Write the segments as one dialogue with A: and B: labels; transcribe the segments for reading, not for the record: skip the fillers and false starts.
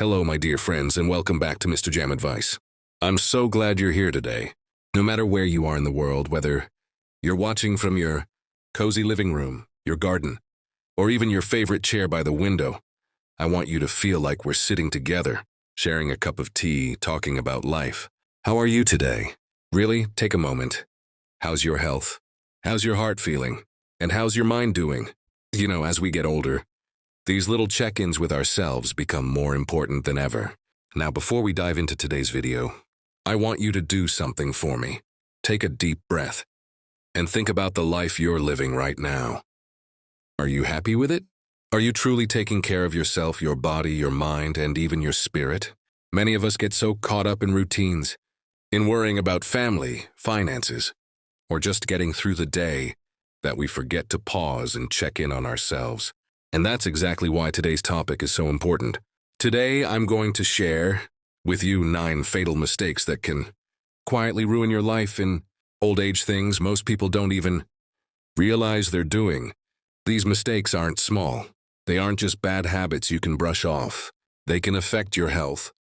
A: Hello, my dear friends, and welcome back to MrJamAdvice. I'm so glad you're here today. No matter where you are in the world, whether you're watching from your cozy living room, your garden, or even your favorite chair by the window, I want you to feel like we're sitting together, sharing a cup of tea, talking about life. How are you today? Really, take a moment. How's your health? How's your heart feeling? And how's your mind doing? You know, as we get older, these little check-ins with ourselves become more important than ever. Now, before we dive into today's video, I want you to do something for me. Take a deep breath and think about the life you're living right now. Are you happy with it? Are you truly taking care of yourself, your body, your mind, and even your spirit? Many of us get so caught up in routines, in worrying about family, finances, or just getting through the day that we forget to pause and check in on ourselves. And that's exactly why today's topic is so important. Today, I'm going to share with you 9 fatal mistakes that can quietly ruin your life in old age, things most people don't even realize they're doing. These mistakes aren't small. They aren't just bad habits you can brush off. They can affect your health,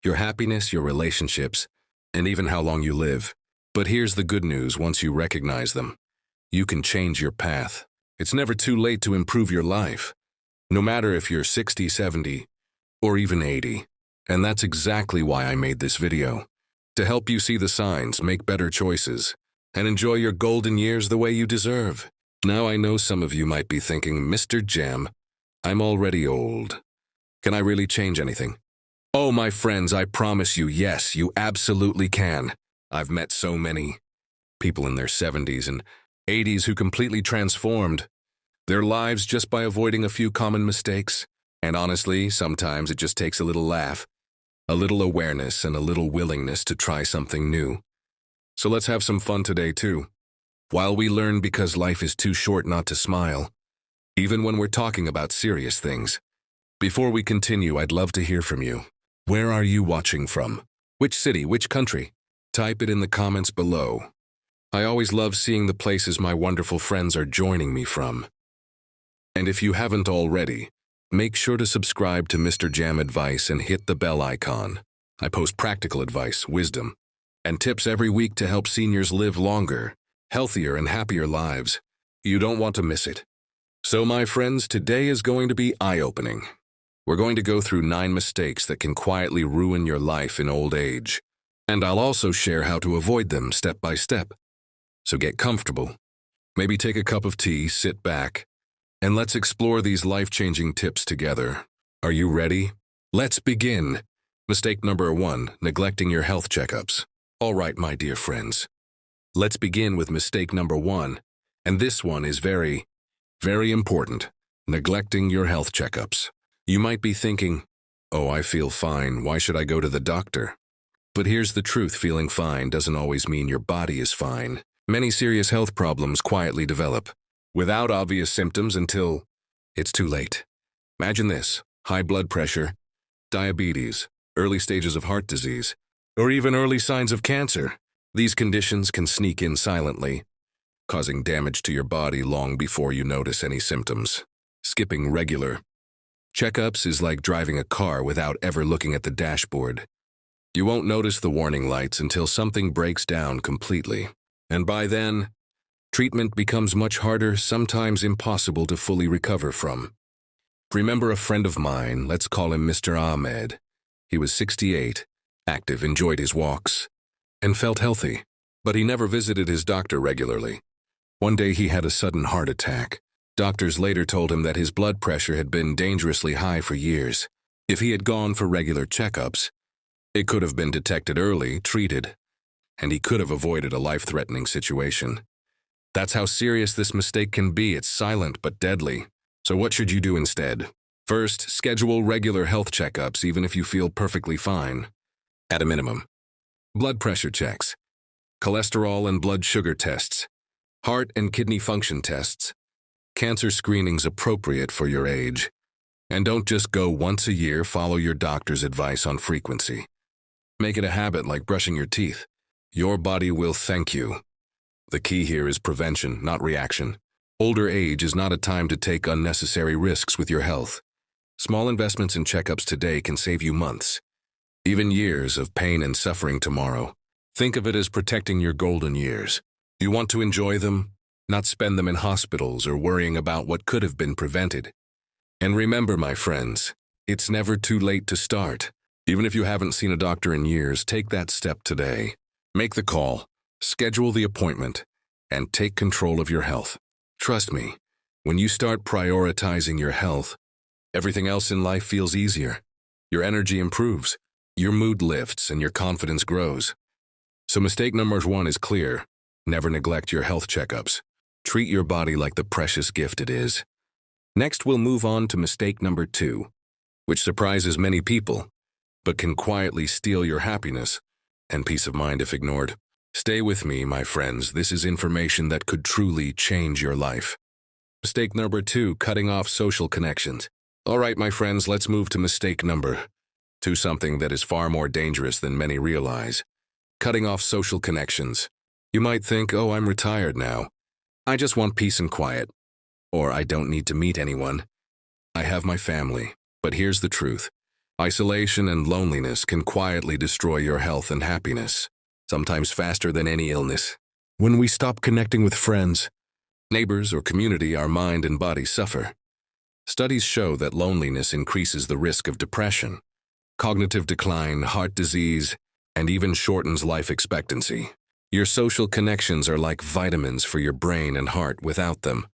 A: your happiness, your relationships, and even how long you live. But here's the good news: once you recognize them, you can change your path. It's never too late to improve your life, no matter if you're 60, 70, or even 80. And that's exactly why I made this video, to help you see the signs, make better choices, and enjoy your golden years the way you deserve. Now, I know some of you might be thinking, Mr. Jam, I'm already old. Can I really change anything? Oh, my friends, I promise you, yes, you absolutely can. I've met so many people in their 70s and 80s who completely transformed their lives just by avoiding a few common mistakes. And honestly, sometimes it just takes a little laugh, a little awareness, and a little willingness to try something new. So let's have some fun today, too. While we learn, because life is too short not to smile, even when we're talking about serious things. Before we continue, I'd love to hear from you. Where are you watching from? Which city, which country? Type it in the comments below. I always love seeing the places my wonderful friends are joining me from. And if you haven't already, make sure to subscribe to MrJamAdvice and hit the bell icon. I post practical advice, wisdom, and tips every week to help seniors live longer, healthier, and happier lives. You don't want to miss it. So, my friends, today is going to be eye-opening. We're going to go through 9 mistakes that can quietly ruin your life in old age. And I'll also share how to avoid them step by step. So get comfortable, maybe take a cup of tea, sit back, and let's explore these life-changing tips together. Are you ready? Let's begin. Mistake number 1, neglecting your health checkups. All right, my dear friends. Let's begin with mistake number 1, and this one is very, very important: neglecting your health checkups. You might be thinking, oh, I feel fine, why should I go to the doctor? But here's the truth: feeling fine doesn't always mean your body is fine. Many serious health problems quietly develop, without obvious symptoms until it's too late. Imagine this: high blood pressure, diabetes, early stages of heart disease, or even early signs of cancer. These conditions can sneak in silently, causing damage to your body long before you notice any symptoms. Skipping regular checkups is like driving a car without ever looking at the dashboard. You won't notice the warning lights until something breaks down completely. And by then, treatment becomes much harder, sometimes impossible to fully recover from. Remember a friend of mine, let's call him Mr. Ahmed. He was 68, active, enjoyed his walks, and felt healthy. But he never visited his doctor regularly. One day he had a sudden heart attack. Doctors later told him that his blood pressure had been dangerously high for years. If he had gone for regular checkups, it could have been detected early, treated, and he could have avoided a life-threatening situation. That's how serious this mistake can be. It's silent but deadly. So what should you do instead? First, schedule regular health checkups even if you feel perfectly fine. At a minimum, blood pressure checks, cholesterol and blood sugar tests, heart and kidney function tests, cancer screenings appropriate for your age. And don't just go once a year, follow your doctor's advice on frequency. Make it a habit, like brushing your teeth. Your body will thank you. The key here is prevention, not reaction. Older age is not a time to take unnecessary risks with your health. Small investments in checkups today can save you months, even years of pain and suffering tomorrow. Think of it as protecting your golden years. You want to enjoy them, not spend them in hospitals or worrying about what could have been prevented. And remember, my friends, it's never too late to start. Even if you haven't seen a doctor in years, take that step today. Make the call, schedule the appointment, and take control of your health. Trust me, when you start prioritizing your health, everything else in life feels easier. Your energy improves, your mood lifts, and your confidence grows. So mistake number 1 is clear. Never neglect your health checkups. Treat your body like the precious gift it is. Next, we'll move on to mistake number 2, which surprises many people, but can quietly steal your happiness and peace of mind if ignored. Stay with me, my friends. This is information that could truly change your life. Mistake number 2, cutting off social connections. All right, my friends, let's move to mistake number 2, something that is far more dangerous than many realize. Cutting off social connections. You might think, oh, I'm retired now. I just want peace and quiet. Or I don't need to meet anyone. I have my family. But here's the truth. Isolation and loneliness can quietly destroy your health and happiness, sometimes faster than any illness. When we stop connecting with friends, neighbors, or community, our mind and body suffer. Studies show that loneliness increases the risk of depression, cognitive decline, heart disease, and even shortens life expectancy. Your social connections are like vitamins for your brain and heart. Without them,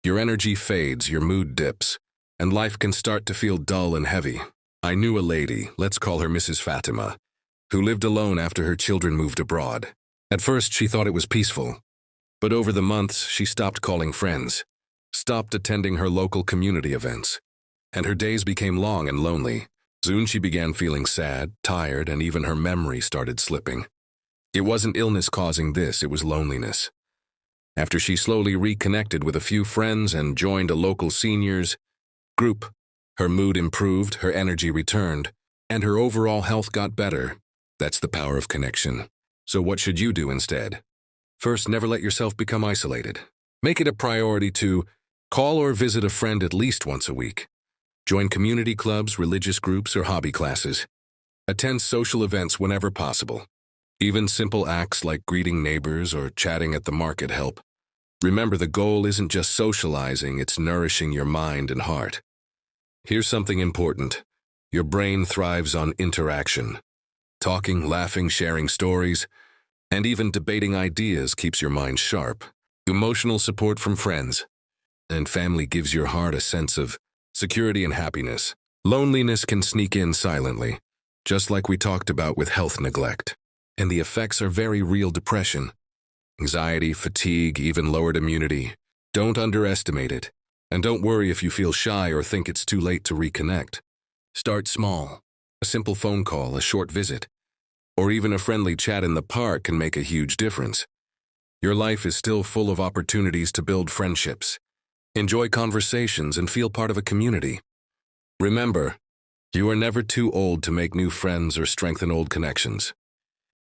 A: your energy fades, your mood dips, and life can start to feel dull and heavy. I knew a lady, let's call her Mrs. Fatima, who lived alone after her children moved abroad. At first, she thought it was peaceful, but over the months, she stopped calling friends, stopped attending her local community events, and her days became long and lonely. Soon she began feeling sad, tired, and even her memory started slipping. It wasn't illness causing this, it was loneliness. After she slowly reconnected with a few friends and joined a local seniors group, her mood improved, her energy returned, and her overall health got better. That's the power of connection. So what should you do instead? First, never let yourself become isolated. Make it a priority to call or visit a friend at least once a week. Join community clubs, religious groups, or hobby classes. Attend social events whenever possible. Even simple acts like greeting neighbors or chatting at the market help. Remember, the goal isn't just socializing, it's nourishing your mind and heart. Here's something important. Your brain thrives on interaction. Talking, laughing, sharing stories, and even debating ideas keeps your mind sharp. Emotional support from friends and family gives your heart a sense of security and happiness. Loneliness can sneak in silently, just like we talked about with health neglect. And the effects are very real: depression, anxiety, fatigue, even lowered immunity. Don't underestimate it. And don't worry if you feel shy or think it's too late to reconnect. Start small. A simple phone call, a short visit, or even a friendly chat in the park can make a huge difference. Your life is still full of opportunities to build friendships, enjoy conversations, and feel part of a community. Remember, you are never too old to make new friends or strengthen old connections.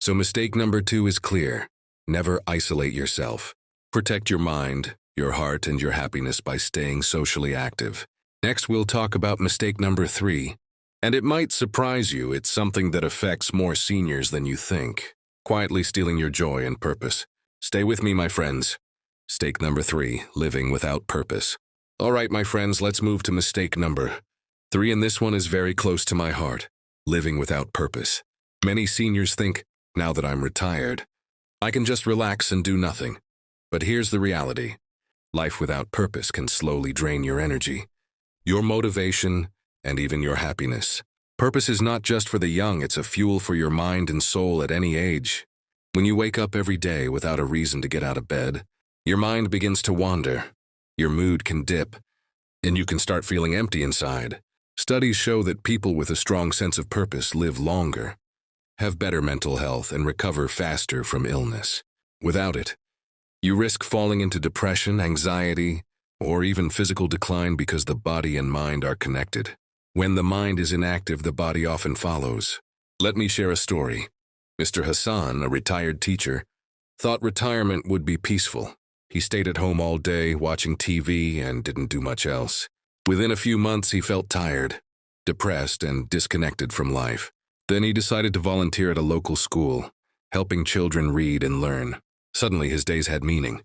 A: So mistake number 2 is clear. Never isolate yourself. Protect your mind, your heart, and your happiness by staying socially active. Next, we'll talk about mistake number 3. And it might surprise you, it's something that affects more seniors than you think. Quietly stealing your joy and purpose. Stay with me, my friends. Mistake number 3, living without purpose. All right, my friends, let's move to mistake number 3, and this one is very close to my heart. Living without purpose. Many seniors think, now that I'm retired, I can just relax and do nothing. But here's the reality. Life without purpose can slowly drain your energy, your motivation, and even your happiness. Purpose is not just for the young, it's a fuel for your mind and soul at any age. When you wake up every day without a reason to get out of bed, your mind begins to wander, your mood can dip, and you can start feeling empty inside. Studies show that people with a strong sense of purpose live longer, have better mental health, and recover faster from illness. Without it, you risk falling into depression, anxiety, or even physical decline because the body and mind are connected. When the mind is inactive, the body often follows. Let me share a story. Mr. Hassan, a retired teacher, thought retirement would be peaceful. He stayed at home all day, watching TV, and didn't do much else. Within a few months, he felt tired, depressed, and disconnected from life. Then he decided to volunteer at a local school, helping children read and learn. Suddenly, his days had meaning.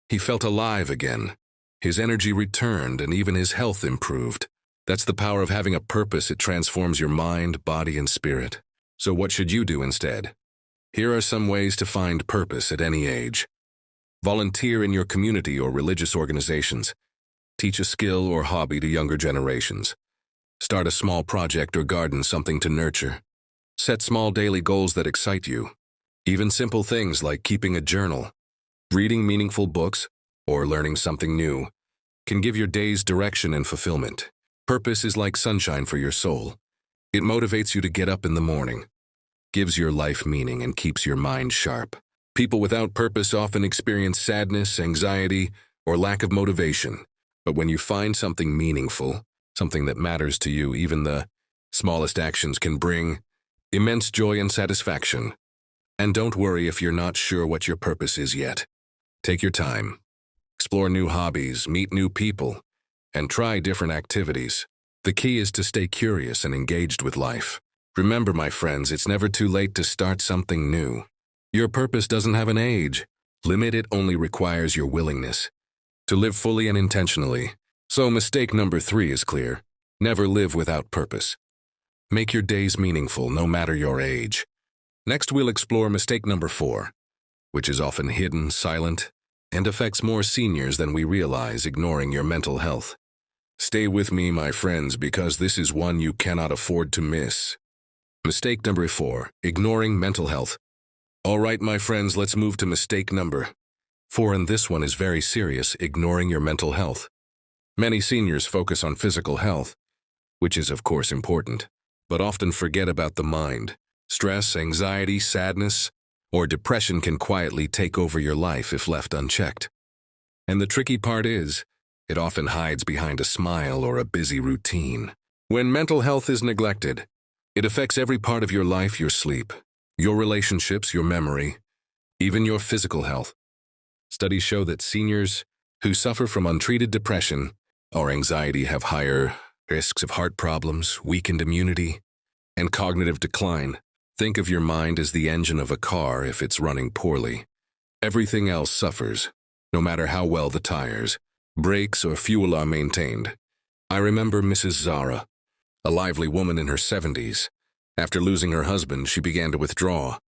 A: He felt alive again. His energy returned, and even his health improved. That's the power of having a purpose. It transforms your mind, body, and spirit. So what should you do instead? Here are some ways to find purpose at any age. Volunteer in your community or religious organizations. Teach a skill or hobby to younger generations. Start a small project or garden, something to nurture. Set small daily goals that excite you. Even simple things like keeping a journal, reading meaningful books, or learning something new can give your days direction and fulfillment. Purpose is like sunshine for your soul. It motivates you to get up in the morning, gives your life meaning, and keeps your mind sharp. People without purpose often experience sadness, anxiety, or lack of motivation. But when you find something meaningful, something that matters to you, even the smallest actions can bring immense joy and satisfaction. And don't worry if you're not sure what your purpose is yet. Take your time. Explore new hobbies, meet new people, and try different activities. The key is to stay curious and engaged with life. Remember, my friends, it's never too late to start something new. Your purpose doesn't have an age limit. It only requires your willingness to live fully and intentionally. So mistake number 3 is clear. Never live without purpose. Make your days meaningful, no matter your age. Next, we'll explore mistake number 4, which is often hidden, silent, and affects more seniors than we realize, ignoring your mental health. Stay with me, my friends, because this is one you cannot afford to miss. Mistake number 4, ignoring mental health. All right, my friends, let's move to mistake number 4, and this one is very serious, ignoring your mental health. Many seniors focus on physical health, which is of course important, but often forget about the mind. Stress, anxiety, sadness, or depression can quietly take over your life if left unchecked. And the tricky part is, it often hides behind a smile or a busy routine. When mental health is neglected, it affects every part of your life: your sleep, your relationships, your memory, even your physical health. Studies show that seniors who suffer from untreated depression or anxiety have higher risks of heart problems, weakened immunity, and cognitive decline. Think of your mind as the engine of a car. If it's running poorly, everything else suffers, no matter how well the tires, brakes, or fuel are maintained. I remember Mrs. Zara, a lively woman in her 70s. After losing her husband, she began to withdraw.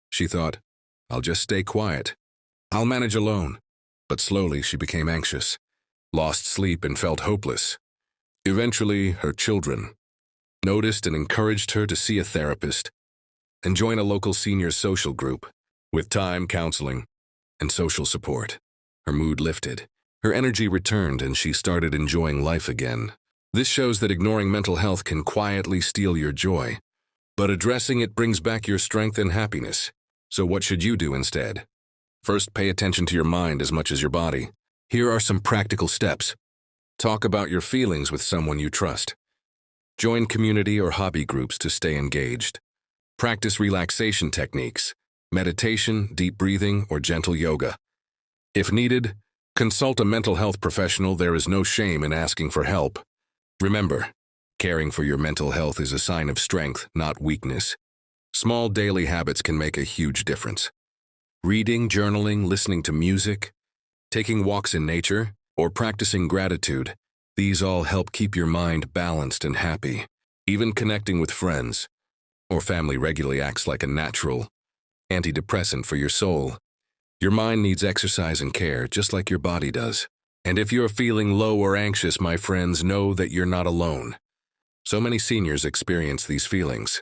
A: She thought, "I'll just stay quiet. I'll manage alone." But slowly she became anxious, lost sleep, and felt hopeless. Eventually, her children noticed and encouraged her to see a therapist and join a local senior social group. With time, counseling, and social support, her mood lifted, her energy returned, and she started enjoying life again. This shows that ignoring mental health can quietly steal your joy, but addressing it brings back your strength and happiness. So what should you do instead? First, pay attention to your mind as much as your body. Here are some practical steps. Talk about your feelings with someone you trust. Join community or hobby groups to stay engaged. Practice relaxation techniques, meditation, deep breathing, or gentle yoga. If needed, consult a mental health professional. There is no shame in asking for help. Remember, caring for your mental health is a sign of strength, not weakness. Small daily habits can make a huge difference. Reading, journaling, listening to music, taking walks in nature, or practicing gratitude, these all help keep your mind balanced and happy. Even connecting with friends or family regularly acts like a natural antidepressant for your soul. Your mind needs exercise and care, just like your body does. And if you're feeling low or anxious, my friends, know that you're not alone. So many seniors experience these feelings,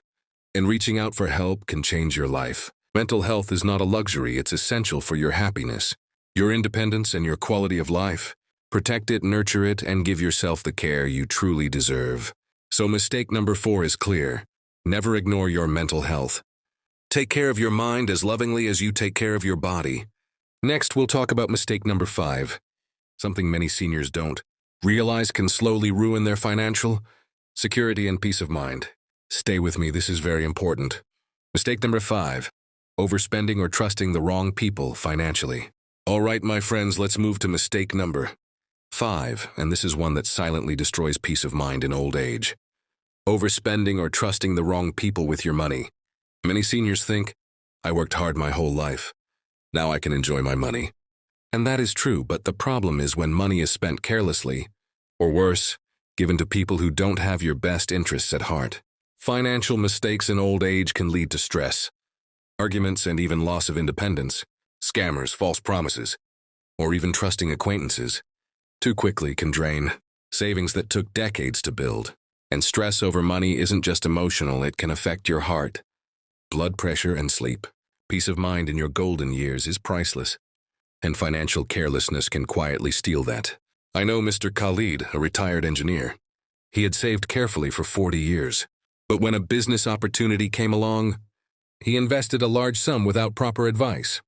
A: and reaching out for help can change your life. Mental health is not a luxury, it's essential for your happiness, your independence, and your quality of life. Protect it, nurture it, and give yourself the care you truly deserve. So mistake number 4 is clear. Never ignore your mental health. Take care of your mind as lovingly as you take care of your body. Next, we'll talk about mistake number 5, something many seniors don't realize can slowly ruin their financial security and peace of mind. Stay with me, this is very important. Mistake number 5, overspending or trusting the wrong people financially. All right, my friends, let's move to mistake number 5, and this is one that silently destroys peace of mind in old age. Overspending or trusting the wrong people with your money. Many seniors think, I worked hard my whole life. Now I can enjoy my money. And that is true, but the problem is when money is spent carelessly, or worse, given to people who don't have your best interests at heart. Financial mistakes in old age can lead to stress, arguments, and even loss of independence. Scammers, false promises, or even trusting acquaintances too quickly can drain savings that took decades to build. And stress over money isn't just emotional, it can affect your heart, blood pressure, and sleep. Peace of mind in your golden years is priceless, and financial carelessness can quietly steal that. I know Mr. Khalid, a retired engineer. He had saved carefully for 40 years, but when a business opportunity came along, he invested a large sum without proper advice.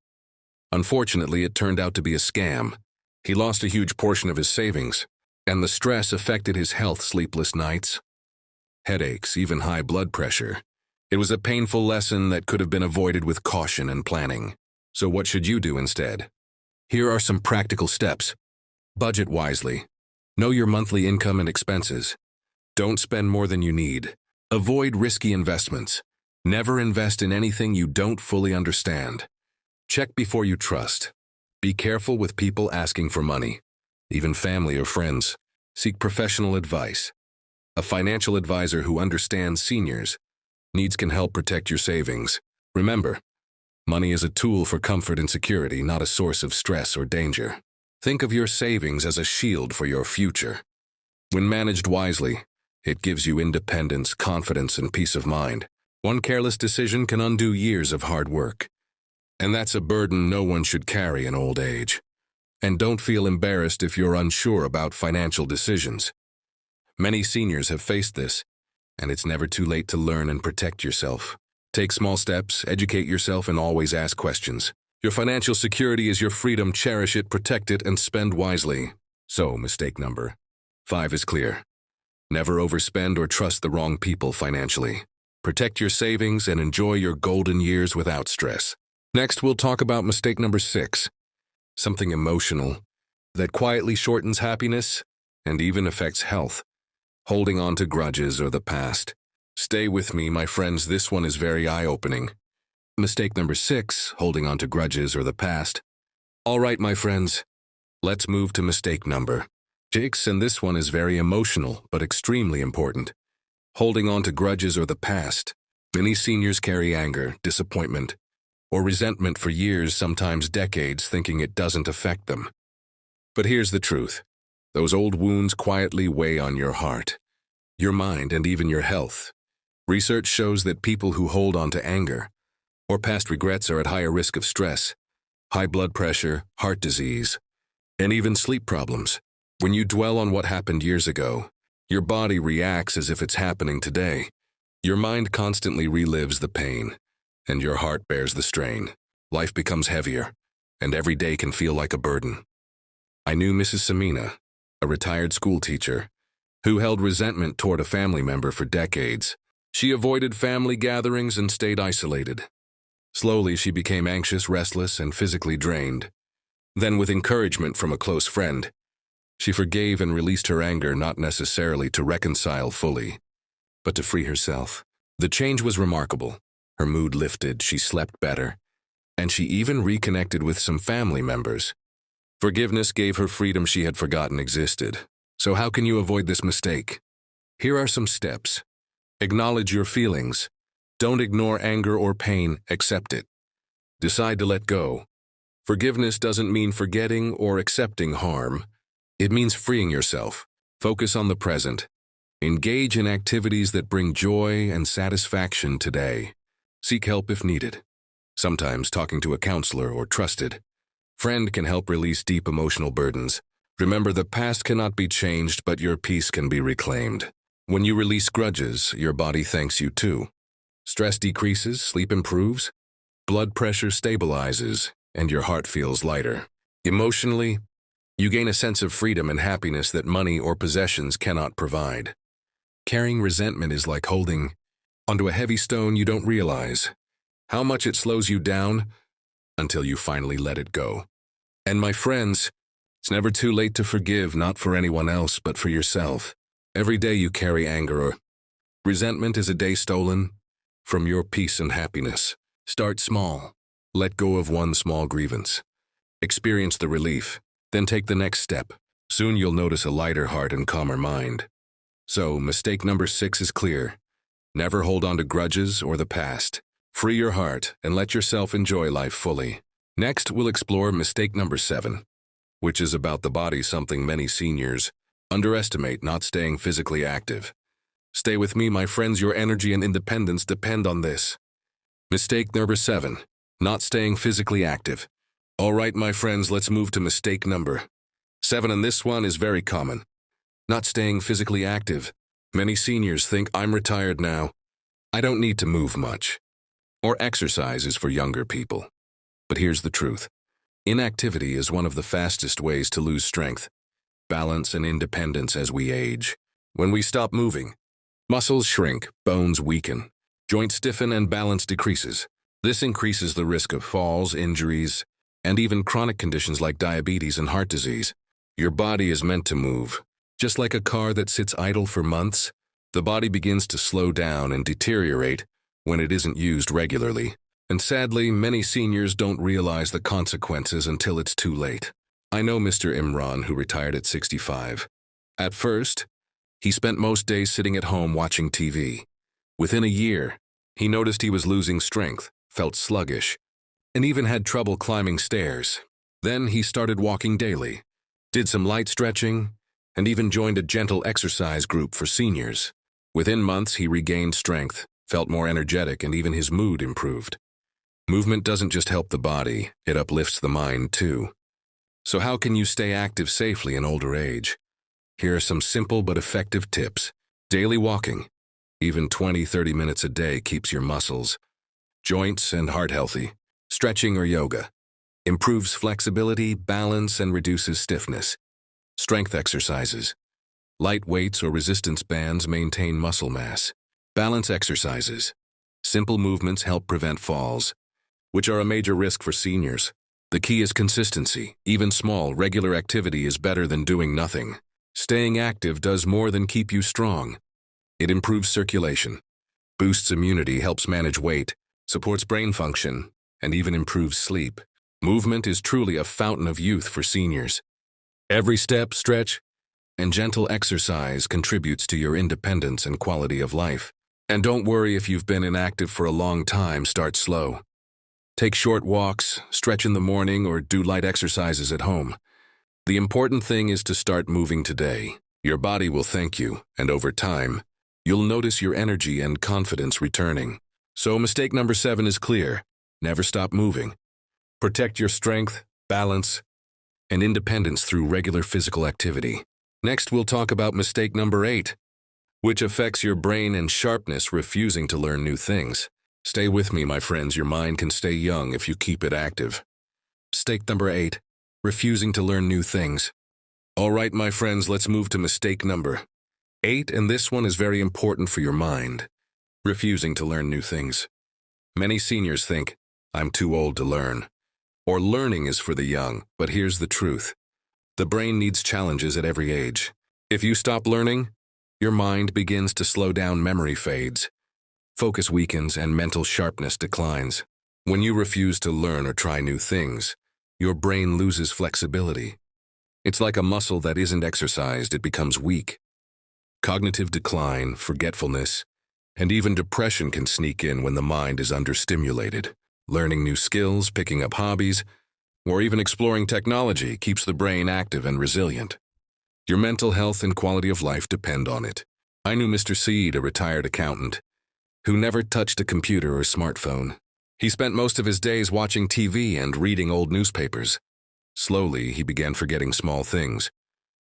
A: Unfortunately, it turned out to be a scam. He lost a huge portion of his savings, and the stress affected his health, sleepless nights, headaches, even high blood pressure. It was a painful lesson that could have been avoided with caution and planning. So what should you do instead? Here are some practical steps. Budget wisely. Know your monthly income and expenses. Don't spend more than you need. Avoid risky investments. Never invest in anything you don't fully understand. Check before you trust. Be careful with people asking for money, even family or friends. Seek professional advice. A financial advisor who understands seniors' needs can help protect your savings. Remember, money is a tool for comfort and security, not a source of stress or danger. Think of your savings as a shield for your future. When managed wisely, it gives you independence, confidence, and peace of mind. One careless decision can undo years of hard work. And that's a burden no one should carry in old age. And don't feel embarrassed if you're unsure about financial decisions. Many seniors have faced this, and it's never too late to learn and protect yourself. Take small steps, educate yourself, and always ask questions. Your financial security is your freedom. Cherish it, protect it, and spend wisely. So, mistake number 5 is clear. Never overspend or trust the wrong people financially. Protect your savings and enjoy your golden years without stress. Next, we'll talk about mistake number 6, something emotional that quietly shortens happiness and even affects health. Holding on to grudges or the past. Stay with me, my friends, this one is very eye-opening. Mistake number 6, holding on to grudges or the past. All right, my friends, let's move to mistake number 6, and this one is very emotional but extremely important. Holding on to grudges or the past. Many seniors carry anger, disappointment, or resentment for years, sometimes decades, thinking it doesn't affect them. But here's the truth. Those old wounds quietly weigh on your heart, your mind, and even your health. Research shows that people who hold on to anger or past regrets are at higher risk of stress, high blood pressure, heart disease, and even sleep problems. When you dwell on what happened years ago, your body reacts as if it's happening today. Your mind constantly relives the pain, and your heart bears the strain. Life becomes heavier, and every day can feel like a burden. I knew Mrs. Samina, a retired school teacher, who held resentment toward a family member for decades. She avoided family gatherings and stayed isolated. Slowly, she became anxious, restless, and physically drained. Then, with encouragement from a close friend, she forgave and released her anger, not necessarily to reconcile fully, but to free herself. The change was remarkable. Her mood lifted, she slept better, and she even reconnected with some family members. Forgiveness gave her freedom she had forgotten existed. So how can you avoid this mistake? Here are some steps. Acknowledge your feelings. Don't ignore anger or pain, accept it. Decide to let go. Forgiveness doesn't mean forgetting or accepting harm. It means freeing yourself. Focus on the present. Engage in activities that bring joy and satisfaction today. Seek help if needed. Sometimes talking to a counselor or trusted friend can help release deep emotional burdens. Remember, the past cannot be changed, but your peace can be reclaimed. When you release grudges, your body thanks you too. Stress decreases, sleep improves, blood pressure stabilizes, and your heart feels lighter. Emotionally, you gain a sense of freedom and happiness that money or possessions cannot provide. Carrying resentment is like holding onto a heavy stone. You don't realize how much it slows you down until you finally let it go. And my friends, It's never too late to forgive, not for anyone else, but for yourself. Every day you carry anger or resentment is a day stolen from your peace and happiness. Start small. Let go of one small grievance. Experience the relief, then take the next step. Soon you'll notice a lighter heart and calmer mind. So, mistake number 6 is clear. Never hold on to grudges or the past. Free your heart and let yourself enjoy life fully. Next, we'll explore mistake number 7, which is about the body, something many seniors underestimate: not staying physically active. Stay with me, my friends, your energy and independence depend on this. Mistake number 7, not staying physically active. All right, my friends, let's move to mistake number 7, and this one is very common. Not staying physically active. Many seniors think, I'm retired now, I don't need to move much. Or exercise is for younger people. But here's the truth. Inactivity is one of the fastest ways to lose strength, balance, and independence as we age. When we stop moving, muscles shrink, bones weaken, joints stiffen, and balance decreases. This increases the risk of falls, injuries, and even chronic conditions like diabetes and heart disease. Your body is meant to move. Just like a car that sits idle for months, the body begins to slow down and deteriorate when it isn't used regularly. And sadly, many seniors don't realize the consequences until it's too late. I know Mr. Imran, who retired at 65. At first, he spent most days sitting at home watching TV. Within a year, he noticed he was losing strength, felt sluggish, and even had trouble climbing stairs. Then he started walking daily, did some light stretching, and even joined a gentle exercise group for seniors. Within months, he regained strength, felt more energetic, and even his mood improved. Movement doesn't just help the body, it uplifts the mind too. So how can you stay active safely in older age? Here are some simple but effective tips. Daily walking. Even 20-30 minutes a day keeps your muscles, joints, and heart healthy. Stretching or yoga improves flexibility, balance, and reduces stiffness. Strength exercises. Light weights or resistance bands maintain muscle mass. Balance exercises. Simple movements help prevent falls, which are a major risk for seniors. The key is consistency. Even small, regular activity is better than doing nothing. Staying active does more than keep you strong. It improves circulation, boosts immunity, helps manage weight, supports brain function, and even improves sleep. Movement is truly a fountain of youth for seniors. Every step, stretch, and gentle exercise contributes to your independence and quality of life. And don't worry if you've been inactive for a long time, start slow. Take short walks, stretch in the morning, or do light exercises at home. The important thing is to start moving today. Your body will thank you, and over time, you'll notice your energy and confidence returning. So mistake number 7 is clear. Never stop moving. Protect your strength, balance, and independence through regular physical activity. Next, we'll talk about mistake number 8, which affects your brain and sharpness: refusing to learn new things. Stay with me, my friends. Your mind can stay young if you keep it active. Mistake number 8, refusing to learn new things. All right, my friends, let's move to mistake number 8, and this one is very important for your mind. Refusing to learn new things. Many seniors think, I'm too old to learn, or learning is for the young, but here's the truth. The brain needs challenges at every age. If you stop learning, your mind begins to slow down, memory fades, focus weakens, and mental sharpness declines. When you refuse to learn or try new things, your brain loses flexibility. It's like a muscle that isn't exercised, it becomes weak. Cognitive decline, forgetfulness, and even depression can sneak in when the mind is understimulated. Learning new skills, picking up hobbies, or even exploring technology keeps the brain active and resilient. Your mental health and quality of life depend on it. I knew Mr. Seed, a retired accountant, who never touched a computer or smartphone. He spent most of his days watching TV and reading old newspapers. Slowly, he began forgetting small things.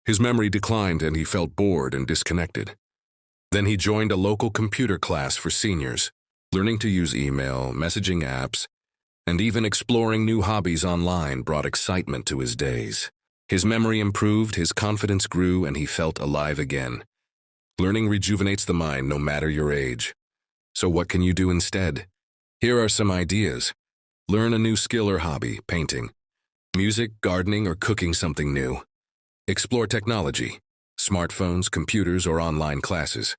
A: His memory declined and he felt bored and disconnected. Then he joined a local computer class for seniors, learning to use email, messaging apps, and even exploring new hobbies online brought excitement to his days. His memory improved, his confidence grew, and he felt alive again. Learning rejuvenates the mind no matter your age. So what can you do instead? Here are some ideas. Learn a new skill or hobby: painting, Music, gardening, or cooking something new. Explore technology, smartphones, computers, or online classes.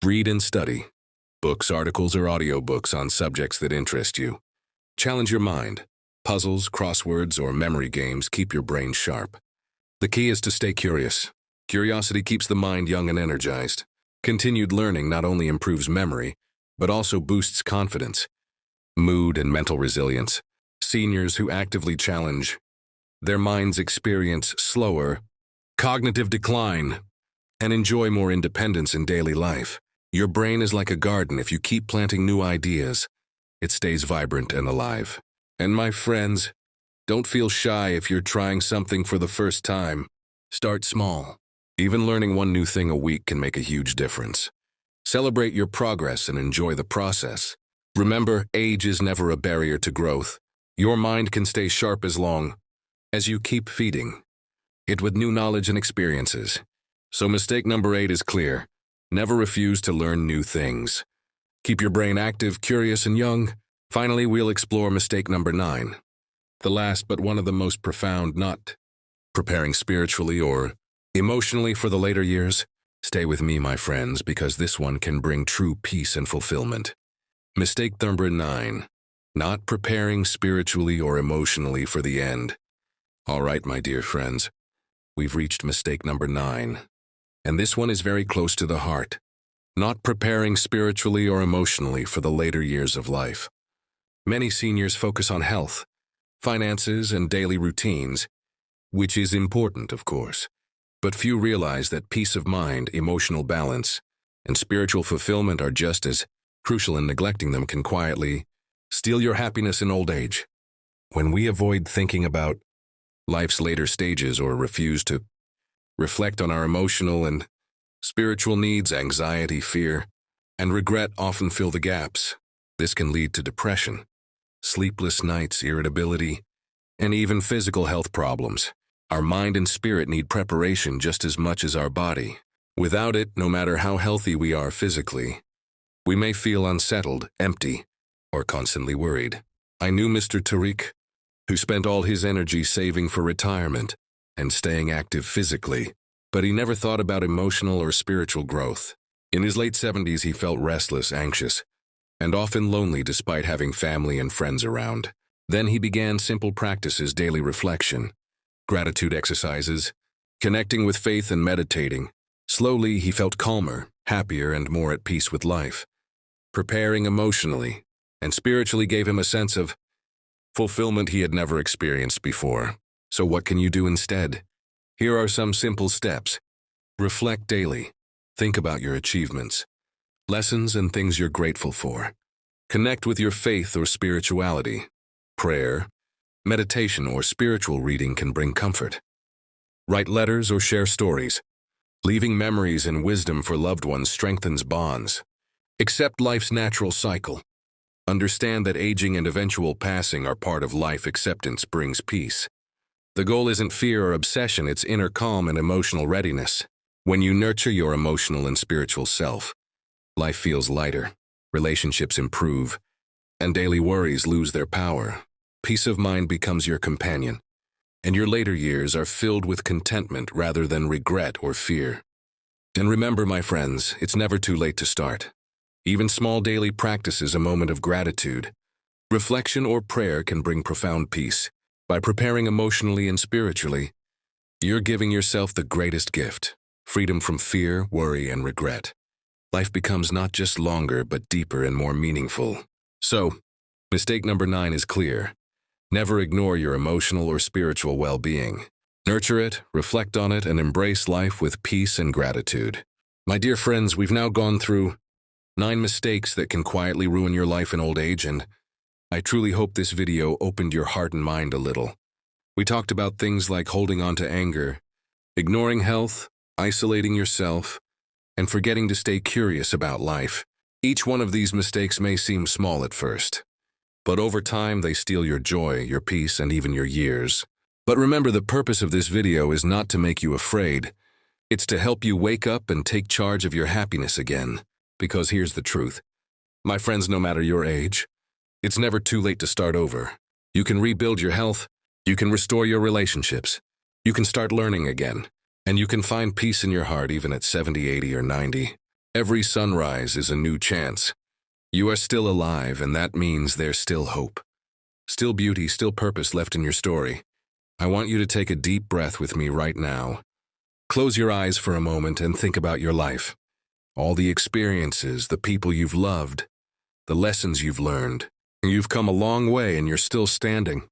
A: Read and study. Books, articles, or audiobooks on subjects that interest you. Challenge your mind. Puzzles, crosswords, or memory games keep your brain sharp. The key is to stay curious. Curiosity keeps the mind young and energized. Continued learning not only improves memory, but also boosts confidence, mood, and mental resilience. Seniors who actively challenge their minds experience slower cognitive decline and enjoy more independence in daily life. Your brain is like a garden. If you keep planting new ideas, it stays vibrant and alive. And my friends, don't feel shy if you're trying something for the first time. Start small. Even learning one new thing a week can make a huge difference. Celebrate your progress and enjoy the process. Remember, age is never a barrier to growth. Your mind can stay sharp as long as you keep feeding it with new knowledge and experiences. So mistake number 8 is clear. Never refuse to learn new things. Keep your brain active, curious, and young. Finally, we'll explore mistake number 9. The last but one of the most profound, not preparing spiritually or emotionally for the later years. Stay with me, my friends, because this one can bring true peace and fulfillment. Mistake number 9. Not preparing spiritually or emotionally for the end. All right, my dear friends, we've reached mistake number 9. And this one is very close to the heart. Not preparing spiritually or emotionally for the later years of life. Many seniors focus on health, finances, and daily routines, which is important, of course. But few realize that peace of mind, emotional balance, and spiritual fulfillment are just as crucial, and neglecting them can quietly steal your happiness in old age. When we avoid thinking about life's later stages or refuse to reflect on our emotional and spiritual needs, anxiety, fear, and regret often fill the gaps. This can lead to depression, sleepless nights, irritability, and even physical health problems. Our mind and spirit need preparation just as much as our body. Without it, no matter how healthy we are physically, we may feel unsettled, empty, or constantly worried. I knew Mr. Tariq, who spent all his energy saving for retirement and staying active physically, but he never thought about emotional or spiritual growth. In his late 70s, he felt restless, anxious, and often lonely despite having family and friends around. Then he began simple practices, daily reflection, gratitude exercises, connecting with faith, and meditating. Slowly, he felt calmer, happier, and more at peace with life. Preparing emotionally and spiritually gave him a sense of fulfillment he had never experienced before. So what can you do instead? Here are some simple steps. Reflect daily. Think about your achievements, lessons, and things you're grateful for. Connect with your faith or spirituality. Prayer, meditation, or spiritual reading can bring comfort. Write letters or share stories. Leaving memories and wisdom for loved ones strengthens bonds. Accept life's natural cycle. Understand that aging and eventual passing are part of life. Acceptance brings peace. The goal isn't fear or obsession, it's inner calm and emotional readiness. When you nurture your emotional and spiritual self, life feels lighter, relationships improve, and daily worries lose their power. Peace of mind becomes your companion, and your later years are filled with contentment rather than regret or fear. And remember, my friends, it's never too late to start. Even small daily practices, a moment of gratitude, reflection, or prayer can bring profound peace. By preparing emotionally and spiritually, you're giving yourself the greatest gift, freedom from fear, worry, and regret. Life becomes not just longer, but deeper and more meaningful. So, mistake number 9 is clear. Never ignore your emotional or spiritual well-being. Nurture it, reflect on it, and embrace life with peace and gratitude. My dear friends, we've now gone through 9 mistakes that can quietly ruin your life in old age, and I truly hope this video opened your heart and mind a little. We talked about things like holding on to anger, ignoring health, isolating yourself, and forgetting to stay curious about life. Each one of these mistakes may seem small at first, but over time they steal your joy, your peace, and even your years. But remember, the purpose of this video is not to make you afraid. It's to help you wake up and take charge of your happiness again. Because here's the truth. My friends, no matter your age, it's never too late to start over. You can rebuild your health, You can restore your relationships. You can start learning again. And you can find peace in your heart even at 70, 80, or 90. Every sunrise is a new chance. You are still alive, and that means there's still hope. Still beauty, still purpose left in your story. I want you to take a deep breath with me right now. Close your eyes for a moment and think about your life. All the experiences, the people you've loved, the lessons you've learned. You've come a long way and you're still standing.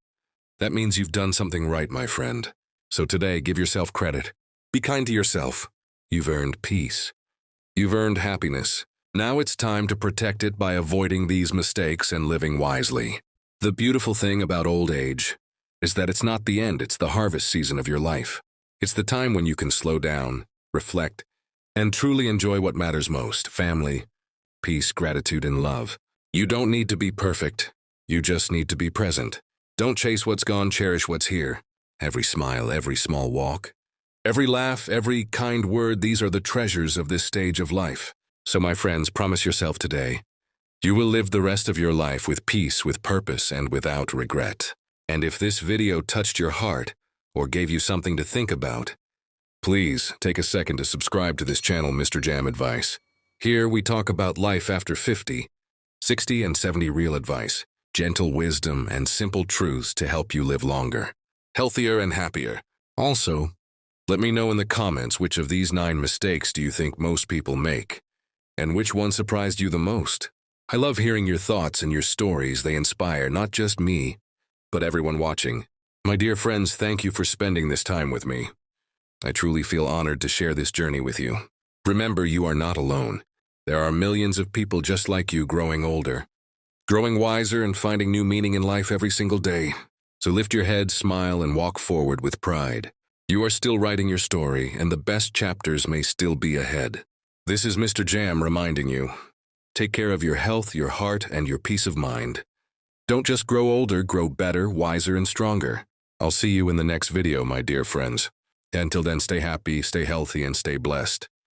A: That means you've done something right, my friend. So today, give yourself credit. Be kind to yourself. You've earned peace. You've earned happiness. Now it's time to protect it by avoiding these mistakes and living wisely. The beautiful thing about old age is that it's not the end, it's the harvest season of your life. It's the time when you can slow down, reflect, and truly enjoy what matters most: family, peace, gratitude, and love. You don't need to be perfect. You just need to be present. Don't chase what's gone, cherish what's here. Every smile, every small walk, every laugh, every kind word, these are the treasures of this stage of life. So my friends, promise yourself today, you will live the rest of your life with peace, with purpose, and without regret. And if this video touched your heart or gave you something to think about, please take a second to subscribe to this channel, MrJamAdvice. Here we talk about life after 50, 60, and 70, real advice, gentle wisdom, and simple truths to help you live longer, healthier, and happier. Also, let me know in the comments which of these 9 mistakes do you think most people make, and which one surprised you the most. I love hearing your thoughts and your stories. They inspire not just me, but everyone watching. My dear friends, thank you for spending this time with me. I truly feel honored to share this journey with you. Remember, you are not alone. There are millions of people just like you growing older, growing wiser, and finding new meaning in life every single day. So lift your head, smile, and walk forward with pride. You are still writing your story, and the best chapters may still be ahead. This is Mr. Jam reminding you, take care of your health, your heart, and your peace of mind. Don't just grow older, grow better, wiser, and stronger. I'll see you in the next video, my dear friends. Until then, stay happy, stay healthy, and stay blessed.